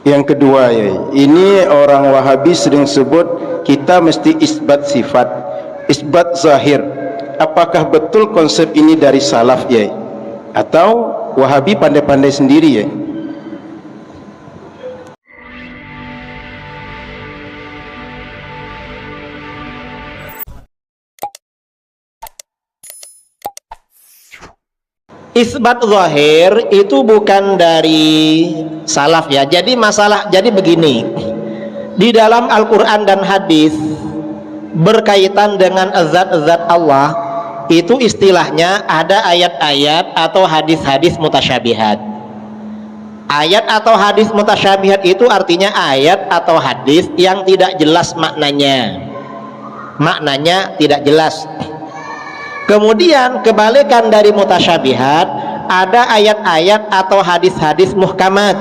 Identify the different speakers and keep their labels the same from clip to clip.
Speaker 1: Yang kedua ya, ini orang Wahabi sering sebut kita mesti isbat sifat, isbat zahir. Apakah betul konsep ini dari salaf ya? Atau Wahabi pandai-pandai sendiri ya?
Speaker 2: Isbat zahir itu bukan dari salaf ya. Jadi begini, di dalam Al-Quran dan hadis berkaitan dengan zat-zat Allah itu istilahnya ada ayat-ayat atau hadis-hadis mutasyabihat. Ayat atau hadis mutasyabihat itu artinya ayat atau hadis yang tidak jelas maknanya tidak jelas. Kemudian kebalikan dari mutasyabihat, ada ayat-ayat atau hadis-hadis muhkamat.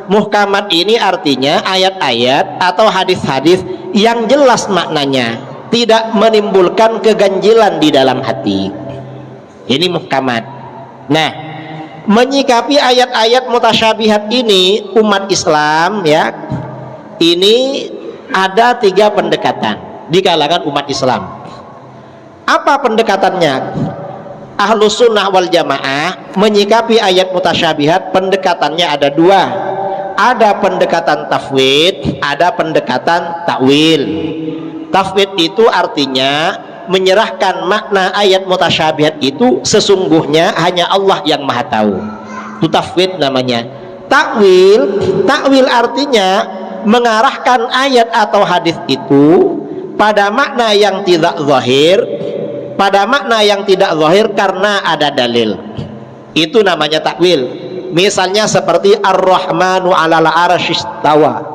Speaker 2: Muhkamat ini artinya ayat-ayat atau hadis-hadis yang jelas maknanya, tidak menimbulkan keganjilan di dalam hati. Ini muhkamat. Nah, menyikapi ayat-ayat mutasyabihat ini umat Islam ya, ini ada 3 pendekatan di kalangan umat Islam. Apa pendekatannya? Ahlus sunnah wal jamaah menyikapi ayat mutasyabihat pendekatannya ada 2. Ada pendekatan tafwid, ada pendekatan takwil. Tafwid itu artinya menyerahkan makna ayat mutasyabihat itu sesungguhnya hanya Allah yang maha tahu. Itu tafwid namanya. Takwil artinya mengarahkan ayat atau hadis itu pada makna yang tidak zahir, karena ada dalil. Itu namanya takwil. Misalnya seperti Ar-Rahmanu 'alal 'arsy istawa.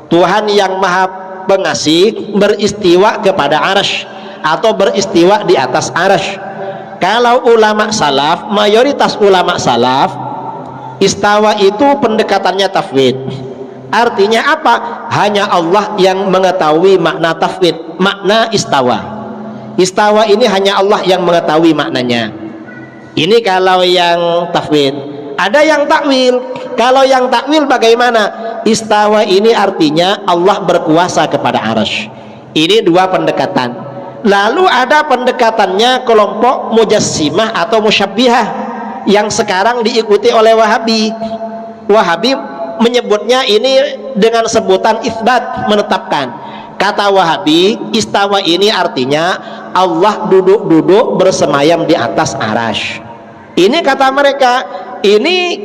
Speaker 2: Tuhan yang maha pengasih beristiwa kepada arsy atau beristiwa di atas arsy. Kalau ulama salaf, mayoritas ulama salaf, istawa itu pendekatannya tafwid. Artinya apa? Hanya Allah yang mengetahui makna tafwid, makna istawa. Istawa ini hanya Allah yang mengetahui maknanya. Ini kalau yang tafwid. Ada yang takwil. Kalau yang takwil bagaimana? Istawa ini artinya Allah berkuasa kepada arsy. Ini 2 pendekatan. Lalu ada pendekatannya kelompok mujassimah atau musyabbihah yang sekarang diikuti oleh Wahabi. Wahabi menyebutnya ini dengan sebutan isbat, menetapkan. Kata Wahabi, istawa ini artinya Allah duduk-duduk bersemayam di atas arsy. Ini kata mereka, ini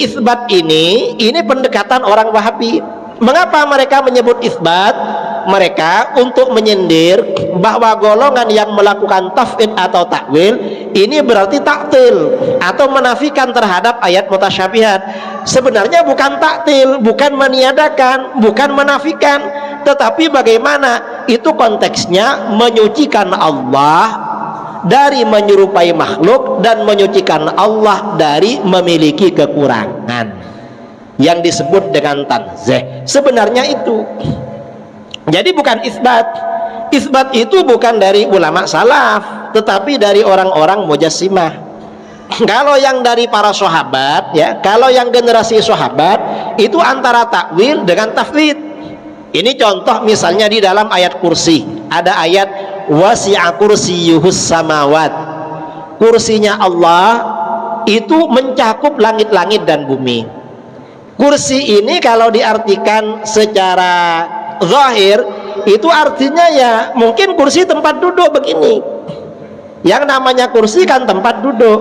Speaker 2: isbat, ini pendekatan orang Wahabi. Mengapa mereka menyebut isbat? Mereka untuk menyindir bahwa golongan yang melakukan tafwid atau takwil ini berarti taktil atau menafikan terhadap ayat mutasyabihat. Sebenarnya bukan taktil, bukan meniadakan, bukan menafikan, tetapi bagaimana itu konteksnya menyucikan Allah dari menyerupai makhluk dan menyucikan Allah dari memiliki kekurangan yang disebut dengan tanzih. Sebenarnya itu. Jadi bukan isbat. Isbat itu bukan dari ulama salaf, tetapi dari orang-orang mujassimah. Kalau yang dari para sahabat ya, kalau yang generasi sahabat itu antara takwil dengan tafwid. Ini contoh misalnya di dalam ayat kursi. Ada ayat wasi'a kursiyyuhus samawat. Kursinya Allah itu mencakup langit-langit dan bumi. Kursi ini kalau diartikan secara zahir itu artinya ya mungkin kursi tempat duduk begini. Yang namanya kursi kan tempat duduk.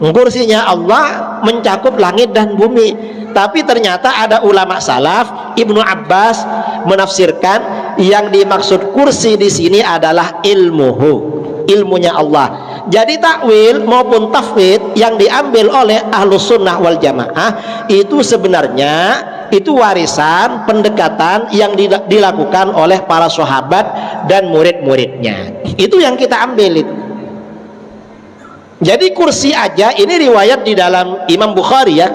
Speaker 2: Kursinya Allah mencakup langit dan bumi. Tapi ternyata ada ulama salaf, Ibnu Abbas menafsirkan yang dimaksud kursi di sini adalah ilmunya Allah. Jadi takwil maupun tafwid yang diambil oleh Ahlus Sunnah wal Jamaah itu sebenarnya itu warisan pendekatan yang dilakukan oleh para sahabat dan murid-muridnya. Itu yang kita ambil itu. Jadi kursi aja ini riwayat di dalam Imam Bukhari ya.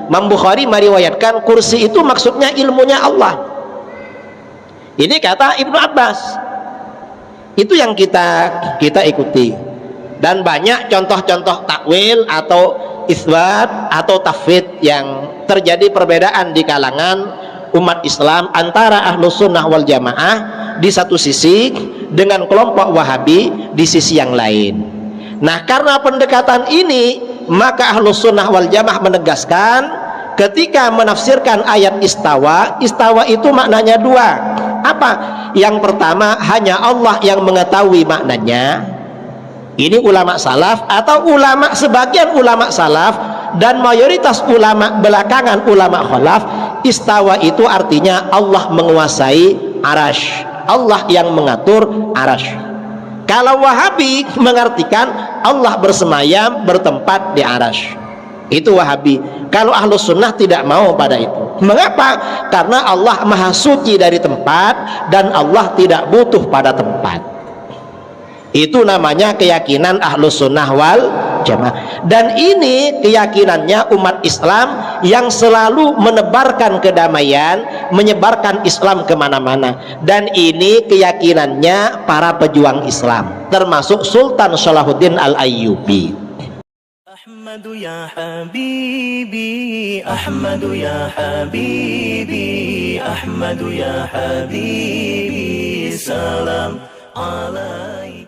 Speaker 2: Imam Bukhari meriwayatkan kursi itu maksudnya ilmunya Allah. Ini kata Ibnu Abbas. Itu yang kita ikuti. Dan banyak contoh-contoh takwil atau isbat atau tafwid yang terjadi perbedaan di kalangan umat Islam antara Ahlus Sunnah wal Jamaah di satu sisi dengan kelompok Wahabi di sisi yang lain. Nah, karena pendekatan ini, maka Ahlus Sunnah wal Jamaah menegaskan ketika menafsirkan ayat istawa, istawa itu maknanya dua. Apa? Yang pertama, hanya Allah yang mengetahui maknanya. Ini ulama salaf atau ulama, sebagian ulama salaf dan mayoritas ulama belakangan, ulama khalaf, istawa itu artinya Allah menguasai arash, Allah yang mengatur arash. Kalau Wahabi mengartikan Allah bersemayam, bertempat di arash, itu Wahabi. Kalau Ahlus Sunnah tidak mau pada itu. Mengapa? Karena Allah maha suci dari tempat dan Allah tidak butuh pada tempat. Itu namanya keyakinan Ahlus Sunnah wal Jamaah. Dan ini keyakinannya umat Islam yang selalu menebarkan kedamaian, menyebarkan Islam kemana-mana. Dan ini keyakinannya para pejuang Islam, termasuk Sultan Salahuddin Al-Ayyubi.
Speaker 3: Ahmadu ya habibi, Ahmadu ya habibi, Ahmadu ya habibi, salam alaikum.